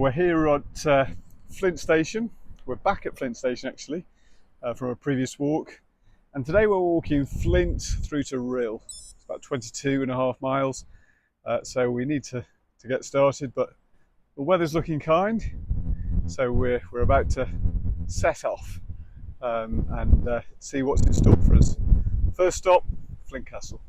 Well, we're here at Flint Station. We're back at Flint Station actually from a previous walk, and today we're walking Flint through to Rhyl. It's about 22.5 miles, so we need to get started, but the weather's looking kind, so we're about to set off and see what's in store for us. First stop, Flint Castle.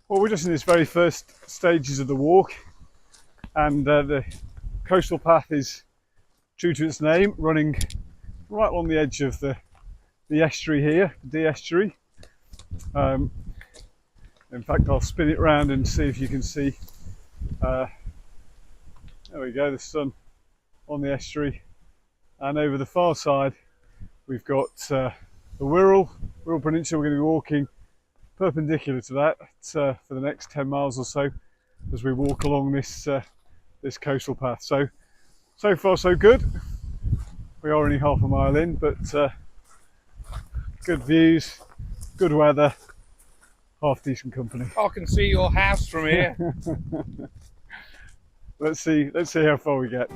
Well, we're just in this very first stages of the walk, and the coastal path is true to its name, running right along the edge of the estuary here, the estuary. In fact, I'll spin it round and see if you can see. There we go, the sun on the estuary, and over the far side we've got the Rhyl Peninsula. We're going to be walking perpendicular to that for the next 10 miles or so as we walk along this this coastal path. So far so good. We are only half a mile in, but good views, good weather, half decent company. I can see your house from here. Let's see how far we get.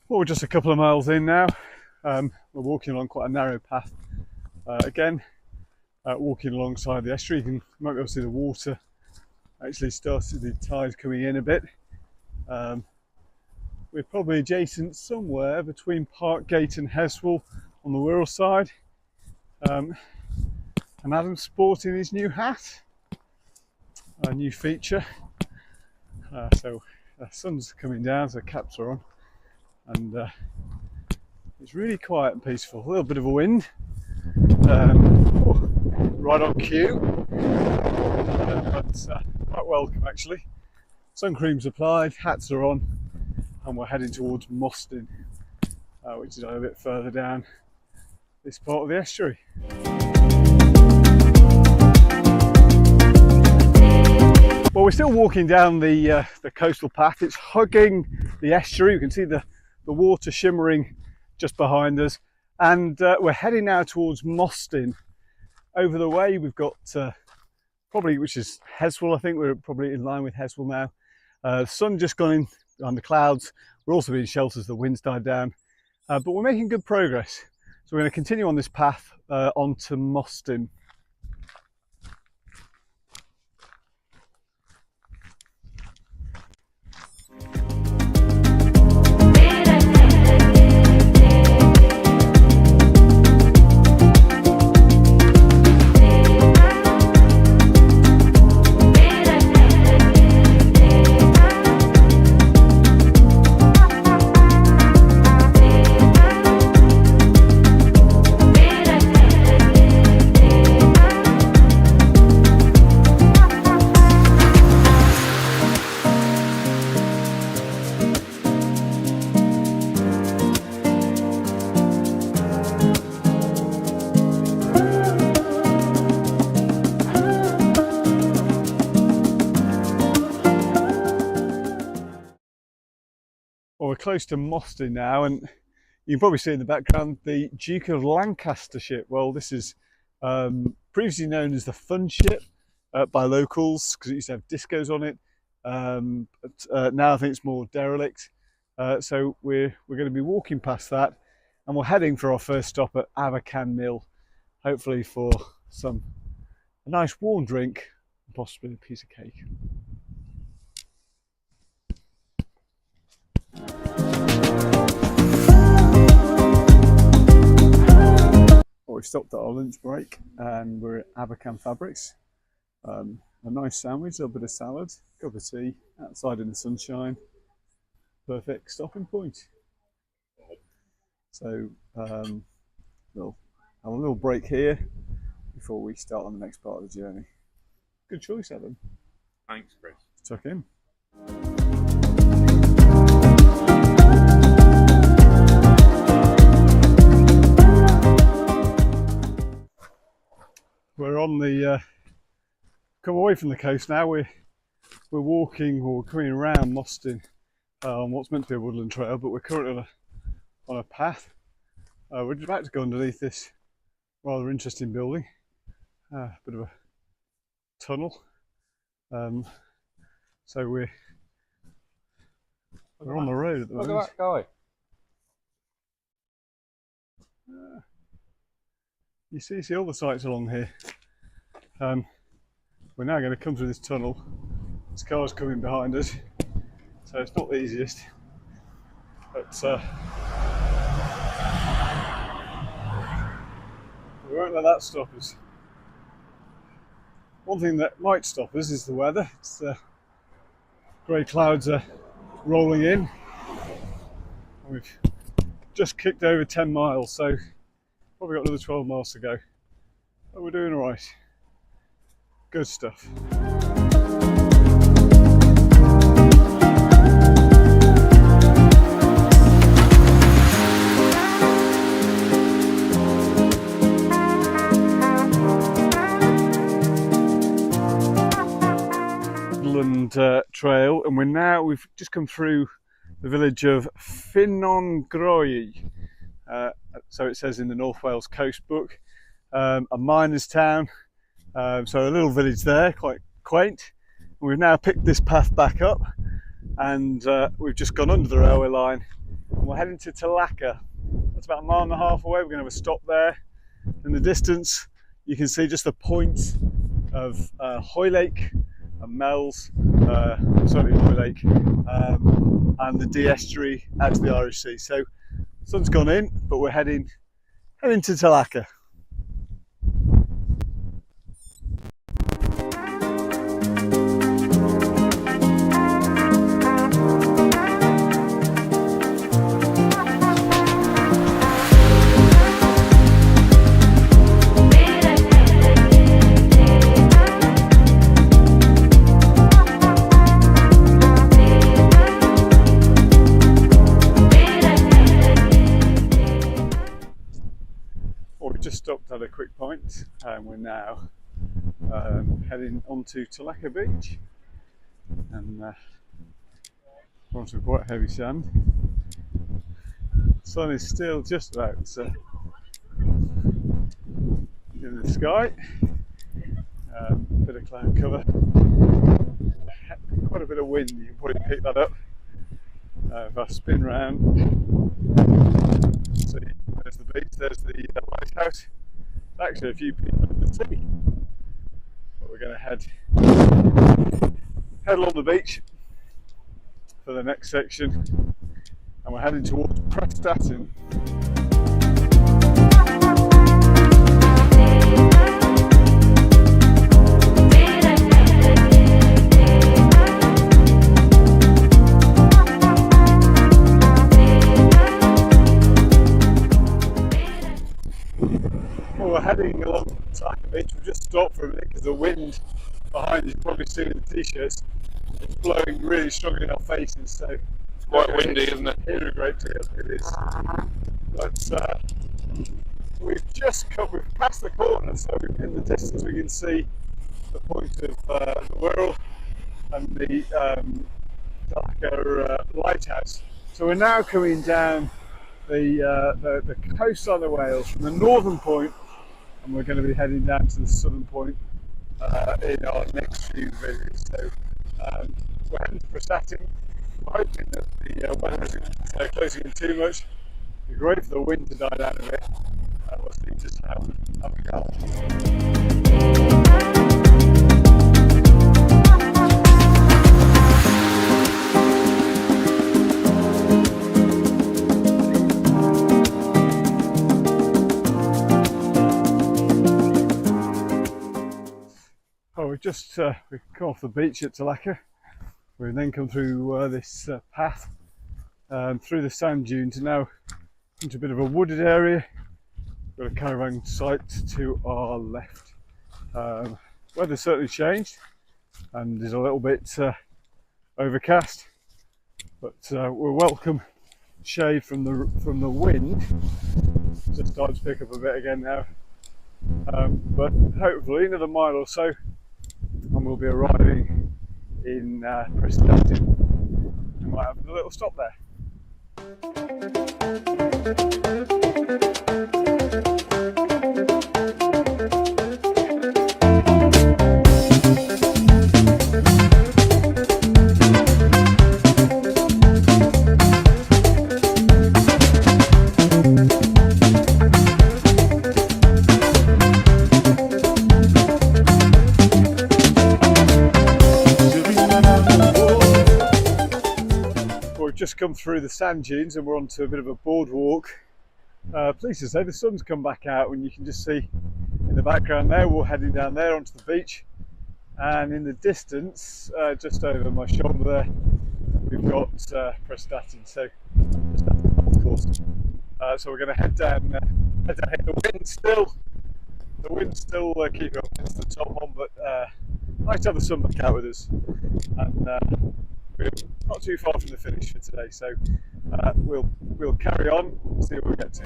Well, we're just a couple of miles in now. We're walking along quite a narrow path. Again, walking alongside the estuary. You might be able to see the water actually started, the tide coming in a bit. We're probably adjacent somewhere between Parkgate and Heswell on the Wirral side. And Adam's sporting his new hat, a new feature. So the sun's coming down, so caps are on. And it's really quiet and peaceful. A little bit of a wind, right on cue, but quite welcome actually. Sun cream's applied, hats are on, and we're heading towards Mostyn, which is a bit further down this part of the estuary. Well, we're still walking down the coastal path. It's hugging the estuary. You can see the water shimmering just behind us, and we're heading now towards Mostyn. Over the way we've got probably, which is Heswell. I think we're probably in line with Heswell now. The sun just gone in behind the clouds. We're also being sheltered as the wind's died down, but we're making good progress, so we're going to continue on this path onto Mostyn. Well, we're close to Mostyn now, and you can probably see in the background the Duke of Lancaster ship. Well, this is previously known as the Fun Ship by locals because it used to have discos on it. But now I think it's more derelict. So we're going to be walking past that, and we're heading for our first stop at Abercan Mill, hopefully for a nice warm drink and possibly a piece of cake. Well, we've stopped at our lunch break and we're at Abercan Fabrics. A nice sandwich, a little bit of salad, cup of tea, outside in the sunshine. perfect stopping point. So we'll have a little break here before we start on the next part of the journey. Good choice, Adam. Thanks, Chris. Tuck in. We're on the come away from the coast now. We're walking or coming around Mostyn on what's meant to be a woodland trail, but we're currently on a path. We're just about to go underneath this rather interesting building, bit of a tunnel. So we're on the road at the moment. Look at that guy. You see all the sights along here. We're now going to come through this tunnel. This car's coming behind us, so it's not the easiest, but we won't let that stop us. One thing that might stop us is the weather. It's grey clouds are rolling in, and we've just kicked over 10 miles, so probably got another 12 miles to go, but we're doing all right. Good stuff. Trail, and we've just come through the village of Ffynongroe, so it says in the North Wales Coast book, a miner's town, so a little village there, quite quaint. We've now picked this path back up, and we've just gone under the railway line, and we're heading to Talacre. That's about 1.5 miles away. We're going to have a stop there. In the distance you can see just the point of Hoylake and Mells, sorry, Hoylake, and the D estuary out to the Irish Sea. So sun's gone in, but we're heading to Talacre. Just stopped at a quick point, and we're now heading onto Talacre Beach, and on some quite heavy sand. The sun is still just about in the sky. Bit of cloud cover, quite a bit of wind. You can probably pick that up. If I spin round, see, there's the beach, there's the lighthouse. Actually a few people in the sea. But we're going to head along the beach for the next section, and we're heading towards Prestatyn. We're heading along the Talacre Beach. We've just stopped for a minute because the wind behind us, you probably see in the t-shirts, it's blowing really strongly in our faces, so it's quite windy, isn't it? Here a great deal, it is. But we've passed the corner, so in the distance we can see the point of the Rhyl and the Talacre lighthouse. So we're now coming down the coastline of Wales from the northern point, and we're going to be heading down to the southern point in our next few videos. So we're heading to Prestatyn. We're hoping that the weather isn't closing in too much. It'd be great for the wind to die down a bit. We'll see just how we go. We've come off the beach at Talacre. We've then come through this path through the sand dunes and now into a bit of a wooded area. Got a caravan site to our left. Weather's certainly changed and is a little bit overcast, but we're welcome shade from the wind. Just starting to pick up a bit again now, but hopefully another mile or so and we'll be arriving in Prestatyn. We might have a little stop there. Just come through the sand dunes and we're onto a bit of a boardwalk. Pleased to say the sun's come back out and you can just see in the background there we're heading down there onto the beach, and in the distance just over my shoulder there we've got Prestatyn, so Prestatyn golf course. So we're going to head down here. The wind's still keeping up against the top one, but nice to have the sun back out with us, and we're not too far from the finish for today, so we'll carry on and see what we get to.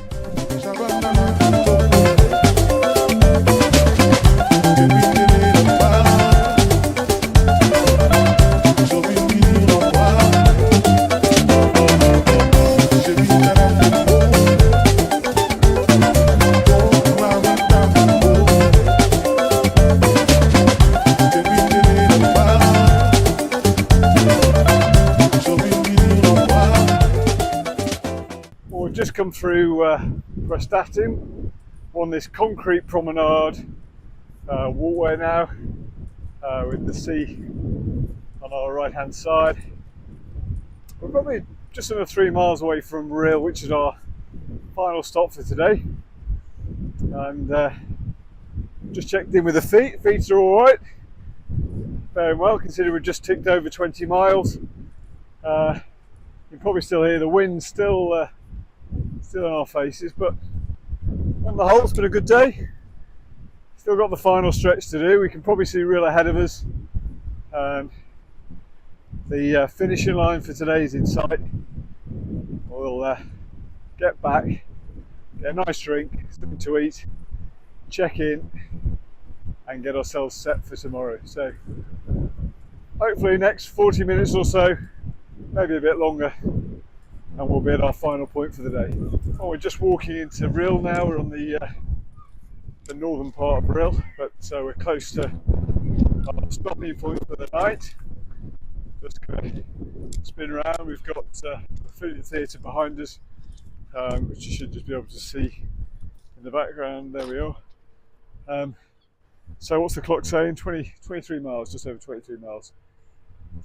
Just come through Prestatyn on this concrete promenade walkway now, with the sea on our right hand side. We're probably just under 3 miles away from Rhyl, which is our final stop for today, and just checked in with the feet are alright, very well considering we've just ticked over 20 miles. You can probably still hear the wind still on our faces, but on the whole it's been a good day. Still got the final stretch to do. We can probably see Rhyl ahead of us. The finishing line for today is in sight. We'll get back, get a nice drink, something to eat, check in and get ourselves set for tomorrow. So hopefully next 40 minutes or so, maybe a bit longer, and we'll be at our final point for the day. Oh, we're just walking into Rhyl now. We're on the northern part of Rhyl, but we're close to our stopping point for the night. Just going to spin around. We've got the Flint theatre behind us, which you should just be able to see in the background. There we are. So what's the clock saying? 23 miles, just over 23 miles.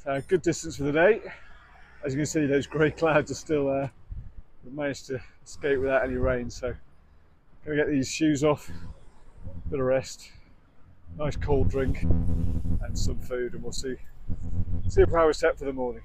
So good distance for the day. As you can see, those grey clouds are still there. We've managed to escape without any rain, so going to get these shoes off, bit of rest, nice cold drink and some food, and we'll see how we're set for the morning.